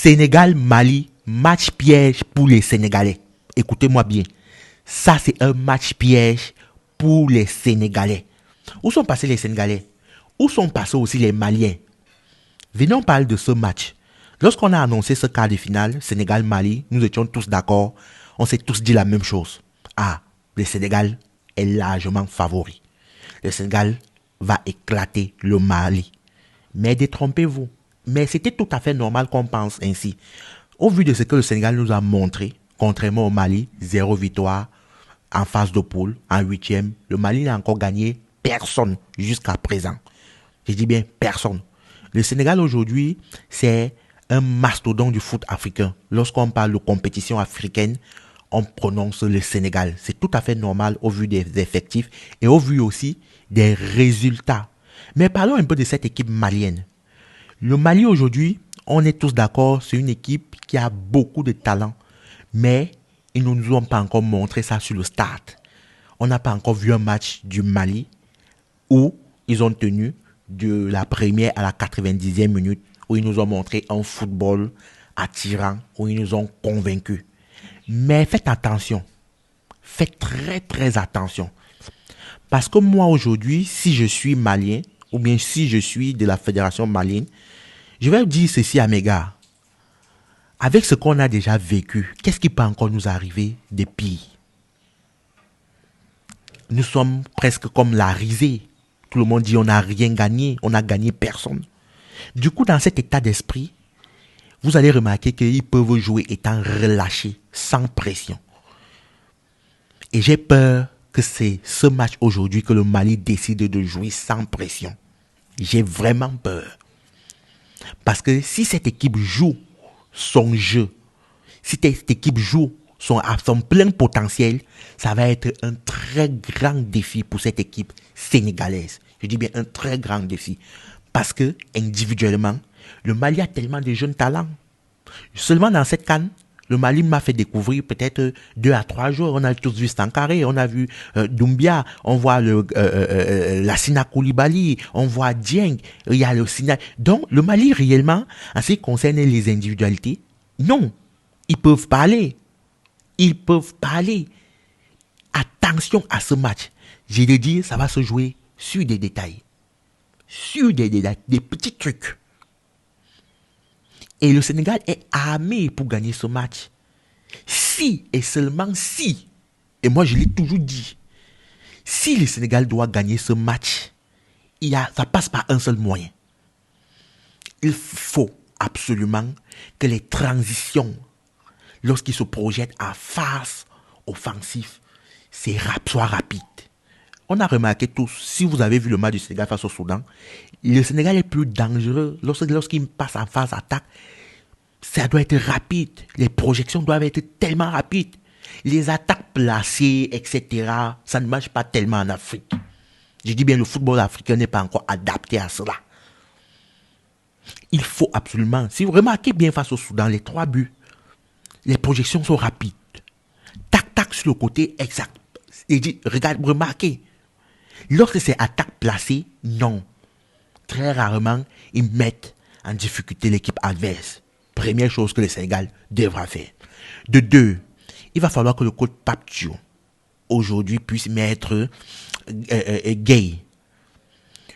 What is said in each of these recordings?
Sénégal-Mali, match piège pour les Sénégalais. Écoutez-moi bien. Ça, c'est un match piège pour les Sénégalais. Où sont passés les Sénégalais? Où sont passés aussi les Maliens? Venons parler de ce match. Lorsqu'on a annoncé ce quart de finale, Sénégal-Mali, nous étions tous d'accord. On s'est tous dit la même chose. Ah, le Sénégal est largement favori. Le Sénégal va éclater le Mali. Mais détrompez-vous. Mais c'était tout à fait normal qu'on pense ainsi. Au vu de ce que le Sénégal nous a montré, contrairement au Mali, 0 victoire en phase de poule, en huitième, le Mali n'a encore gagné personne jusqu'à présent. Je dis bien personne. Le Sénégal aujourd'hui, c'est un mastodonte du foot africain. Lorsqu'on parle de compétition africaine, on prononce le Sénégal. C'est tout à fait normal au vu des effectifs et au vu aussi des résultats. Mais parlons un peu de cette équipe malienne. Le Mali aujourd'hui, on est tous d'accord, c'est une équipe qui a beaucoup de talent. Mais ils ne nous ont pas encore montré ça sur le stade. On n'a pas encore vu un match du Mali où ils ont tenu de la première à la 90e minute, où ils nous ont montré un football attirant, où ils nous ont convaincus. Mais faites attention. Faites très très attention. Parce que moi aujourd'hui, si je suis malien, ou bien si je suis de la fédération malienne, je vais dire ceci à mes gars. Avec ce qu'on a déjà vécu, qu'est-ce qui peut encore nous arriver de pire? Nous sommes presque comme la risée. Tout le monde dit on n'a rien gagné, on n'a gagné personne. Du coup, dans cet état d'esprit, vous allez remarquer qu'ils peuvent jouer étant relâchés, sans pression. Et j'ai peur que c'est ce match aujourd'hui que le Mali décide de jouer sans pression. J'ai vraiment peur. Parce que si cette équipe joue son jeu, si cette équipe joue à son plein potentiel, ça va être un très grand défi pour cette équipe sénégalaise. Je dis bien un très grand défi. Parce que, individuellement, le Mali a tellement de jeunes talents. Seulement dans cette CAN, le Mali m'a fait découvrir peut-être 2 à 3 jours. On a tous vu Sankaré, on a vu Doumbia, on voit Lassina Koulibaly, on voit Dieng, il y a le Sina. Donc, le Mali, réellement, en ce qui concerne les individualités, non, ils peuvent parler. Ils peuvent parler. Attention à ce match. Je le dis, ça va se jouer sur des détails. Sur des détails, des petits trucs. Et le Sénégal est armé pour gagner ce match. Si et seulement si, et moi je l'ai toujours dit, si le Sénégal doit gagner ce match, ça passe par un seul moyen. Il faut absolument que les transitions, lorsqu'ils se projettent en phase offensive, soient rapides. On a remarqué tous, si vous avez vu le match du Sénégal face au Soudan, le Sénégal est plus dangereux lorsqu'il passe en phase attaque. Ça doit être rapide. Les projections doivent être tellement rapides. Les attaques placées, etc., ça ne marche pas tellement en Afrique. Je dis bien, le football africain n'est pas encore adapté à cela. Il faut absolument, si vous remarquez bien face au Soudan, les 3 buts, les projections sont rapides. Tac, tac sur le côté, exact. Et dit, regarde, remarquez. Lorsque c'est attaque placée, non. Très rarement, ils mettent en difficulté l'équipe adverse. Première chose que le Sénégal devra faire. De 2, il va falloir que le coach Pape Thiaw, aujourd'hui, puisse mettre Gay,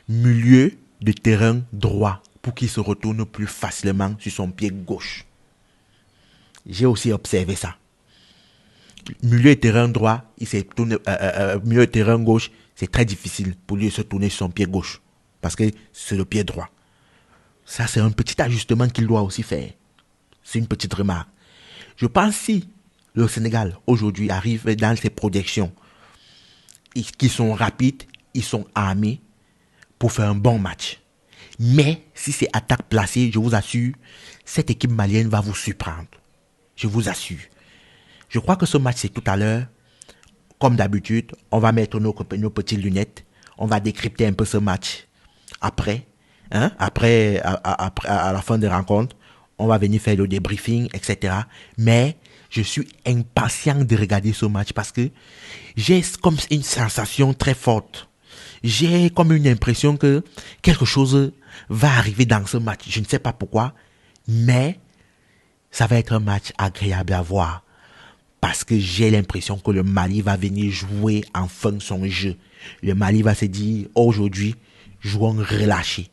milieu de terrain droit, pour qu'il se retourne plus facilement sur son pied gauche. J'ai aussi observé ça. Milieu de terrain droit, il s'est tourné, milieu de terrain gauche, c'est très difficile pour lui de se tourner sur son pied gauche. Parce que c'est le pied droit. Ça, c'est un petit ajustement qu'il doit aussi faire. C'est une petite remarque. Je pense si le Sénégal, aujourd'hui, arrive dans ses projections, qui sont rapides, ils sont armés pour faire un bon match. Mais, si c'est attaque placée, je vous assure, cette équipe malienne va vous surprendre. Je vous assure. Je crois que ce match, c'est tout à l'heure. Comme d'habitude, on va mettre nos petites lunettes. On va décrypter un peu ce match. Après, à la fin de la rencontre, on va venir faire le débriefing, etc. Mais je suis impatient de regarder ce match parce que j'ai comme une sensation très forte. J'ai comme une impression que quelque chose va arriver dans ce match. Je ne sais pas pourquoi, mais Ça va être un match agréable à voir. Parce que j'ai l'impression que le Mali va venir jouer enfin son jeu. Le Mali va se dire, aujourd'hui, jouons relâchés.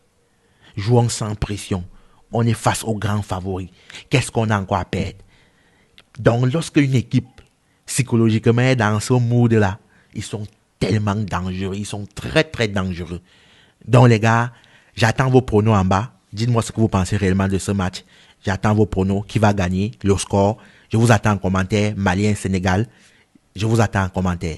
Jouons sans pression. On est face aux grands favoris. Qu'est-ce qu'on a encore à perdre? Donc, lorsque une équipe, psychologiquement, est dans ce mood-là, ils sont tellement dangereux. Ils sont très, très dangereux. Donc, les gars, j'attends vos pronos en bas. Dites-moi ce que vous pensez réellement de ce match. J'attends vos pronos. Qui va gagner? Le score? Je vous attends en commentaire. Malien, Sénégal. Je vous attends en commentaire.